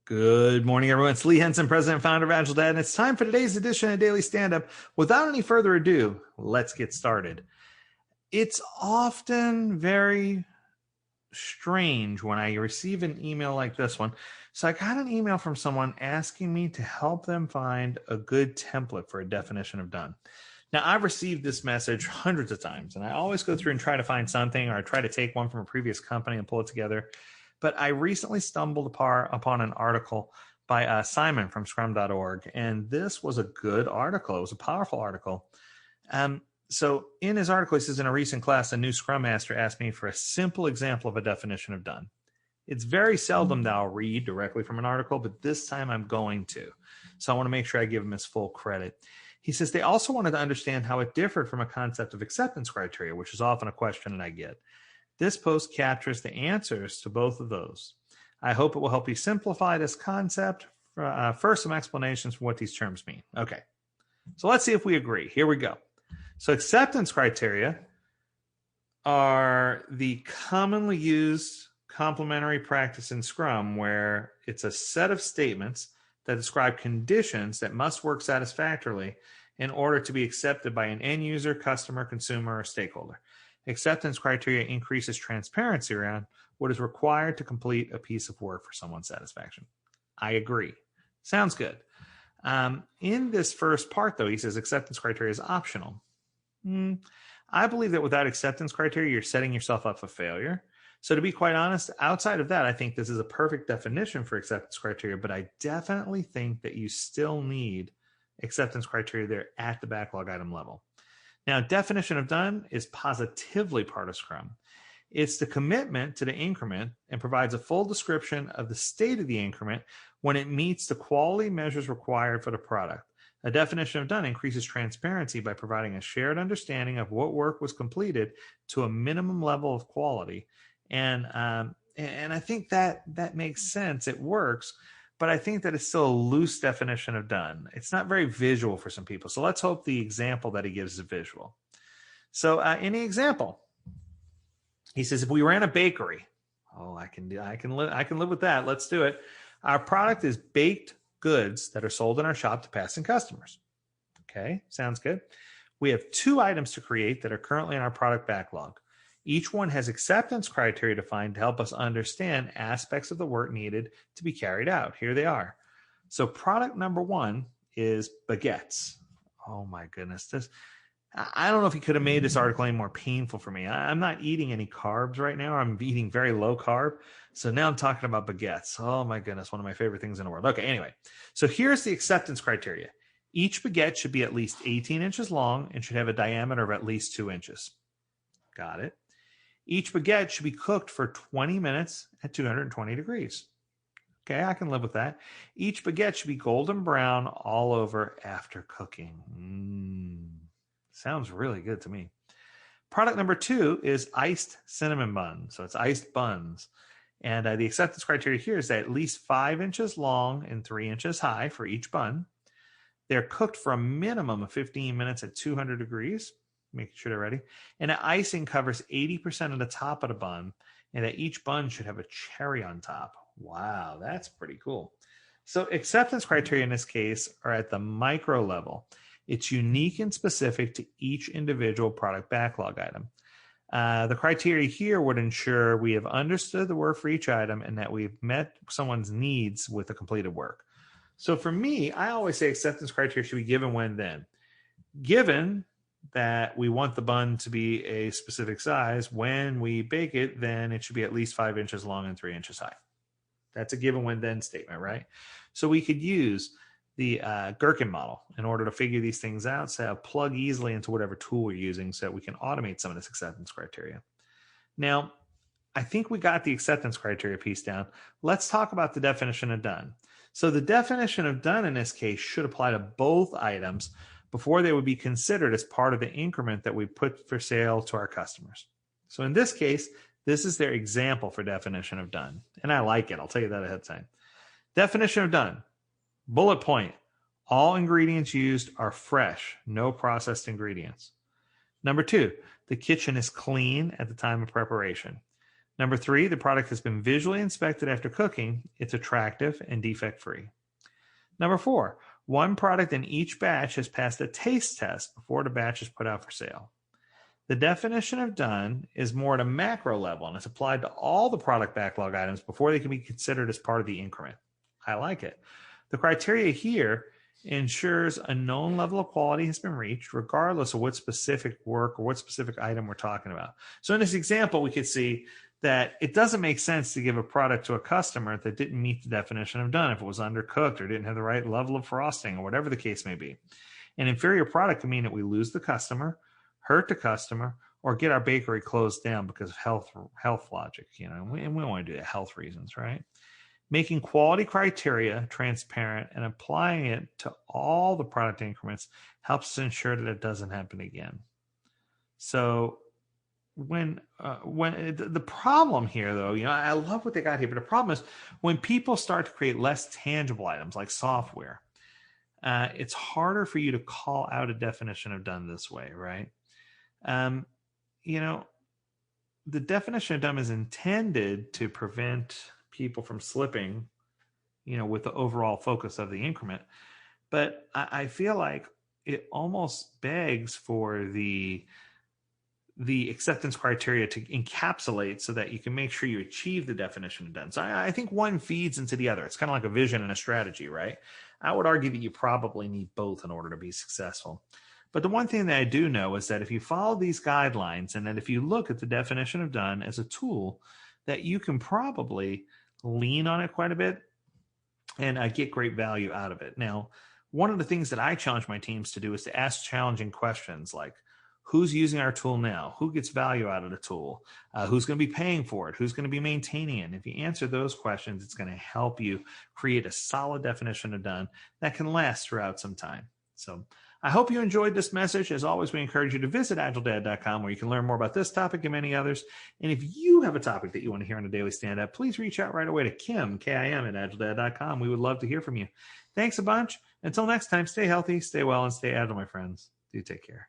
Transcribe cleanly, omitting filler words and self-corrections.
Good morning, everyone. It's Lee Henson, President and founder of AgileDad, and it's time for today's edition of Daily Stand-Up. Without any further ado, let's get started. It's often very strange when I receive an email like this one. So I got an email from someone asking me to help them find a good template for a definition of done. Now, I've received this message hundreds of times, and I always go through and try to find something, or I try to take one from a previous company and pull it together. But I recently stumbled upon an article by Simon from scrum.org, and this was a good article. It was a powerful article. So in his article, he says, in a recent class, a new Scrum Master asked me for a simple example of a definition of done. It's very seldom that I'll read directly from an article, but this time I'm going to. So I want to make sure I give him his full credit. He says they also wanted to understand how it differed from a concept of acceptance criteria, which is often a question that I get. This post captures the answers to both of those. I hope it will help you simplify this concept. First, some explanations for what these terms mean. Okay, so let's see if we agree. Here we go. So acceptance criteria are the commonly used complementary practice in Scrum where it's a set of statements that describe conditions that must work satisfactorily in order to be accepted by an end user, customer, consumer, or stakeholder. Acceptance criteria increases transparency around what is required to complete a piece of work for someone's satisfaction. I agree. Sounds good. In this first part, though, he says acceptance criteria is optional. I believe that without acceptance criteria, you're setting yourself up for failure. So to be quite honest, outside of that, I think this is a perfect definition for acceptance criteria, but I definitely think that you still need acceptance criteria there at the backlog item level. Now, definition of done is positively part of Scrum. It's the commitment to the increment and provides a full description of the state of the increment when it meets the quality measures required for the product. A definition of done increases transparency by providing a shared understanding of what work was completed to a minimum level of quality. And I think that makes sense. It works. But I think that it's still a loose definition of done. It's not very visual for some people. So let's hope the example that he gives is visual. So in the example, he says, if we ran a bakery, I can live with that. Let's do it. Our product is baked goods that are sold in our shop to passing customers. Okay, sounds good. We have 2 items to create that are currently in our product backlog. Each one has acceptance criteria defined to help us understand aspects of the work needed to be carried out. Here they are. So product number 1 is baguettes. Oh my goodness. I don't know if he could have made this article any more painful for me. I'm not eating any carbs right now. I'm eating very low carb. So now I'm talking about baguettes. Oh my goodness. One of my favorite things in the world. Okay, anyway. So here's the acceptance criteria. Each baguette should be at least 18 inches long and should have a diameter of at least 2 inches. Got it. Each baguette should be cooked for 20 minutes at 220 degrees. Okay, I can live with that. Each baguette should be golden brown all over after cooking. Sounds really good to me. Product number 2 is iced cinnamon buns. So it's iced buns. And the acceptance criteria here is that at least 5 inches long and 3 inches high for each bun. They're cooked for a minimum of 15 minutes at 200 degrees. Making sure they're ready. And the icing covers 80% of the top of the bun, and that each bun should have a cherry on top. Wow, that's pretty cool. So acceptance criteria in this case are at the micro level. It's unique and specific to each individual product backlog item. The criteria here would ensure we have understood the work for each item and that we've met someone's needs with the completed work. So for me, I always say acceptance criteria should be given when then. Given that we want the bun to be a specific size, when we bake it, then it should be at least 5 inches long and 3 inches high. That's a given when then statement, right? So we could use the Gherkin model in order to figure these things out, so plug easily into whatever tool we're using so that we can automate some of this acceptance criteria. Now, I think we got the acceptance criteria piece down. Let's talk about the definition of done. So the definition of done in this case should apply to both items before they would be considered as part of the increment that we put for sale to our customers. So in this case, this is their example for definition of done. And I like it. I'll tell you that ahead of time. Definition of done. Bullet point. All ingredients used are fresh, no processed ingredients. Number 2, the kitchen is clean at the time of preparation. Number 3, the product has been visually inspected after cooking. It's attractive and defect-free. Number 4, one product in each batch has passed a taste test before the batch is put out for sale. The definition of done is more at a macro level, and it's applied to all the product backlog items before they can be considered as part of the increment. I like it. The criteria here ensures a known level of quality has been reached, regardless of what specific work or what specific item we're talking about. So in this example, we could see that it doesn't make sense to give a product to a customer that didn't meet the definition of done if it was undercooked or didn't have the right level of frosting or whatever the case may be. An inferior product can mean that we lose the customer, hurt the customer, or get our bakery closed down because of health logic, and we don't want to do that, health reasons, right? Making quality criteria transparent and applying it to all the product increments helps us ensure that it doesn't happen again. So when the problem here, though, I love what they got here, but the problem is when people start to create less tangible items like software, it's harder for you to call out a definition of done this way, right? The definition of done is intended to prevent people from slipping, with the overall focus of the increment. But I feel like it almost begs for the acceptance criteria to encapsulate so that you can make sure you achieve the definition of done. So I think one feeds into the other. It's kind of like a vision and a strategy, right? I would argue that you probably need both in order to be successful. But the one thing that I do know is that if you follow these guidelines and that if you look at the definition of done as a tool, that you can probably lean on it quite a bit and get great value out of it. Now, one of the things that I challenge my teams to do is to ask challenging questions like, who's using our tool now? Who gets value out of the tool? Who's going to be paying for it? Who's going to be maintaining it? And if you answer those questions, it's going to help you create a solid definition of done that can last throughout some time. So I hope you enjoyed this message. As always, we encourage you to visit AgileDad.com where you can learn more about this topic and many others. And if you have a topic that you want to hear on a daily stand-up, please reach out right away to Kim, K-I-M, at AgileDad.com. We would love to hear from you. Thanks a bunch. Until next time, stay healthy, stay well, and stay agile, my friends. Do take care.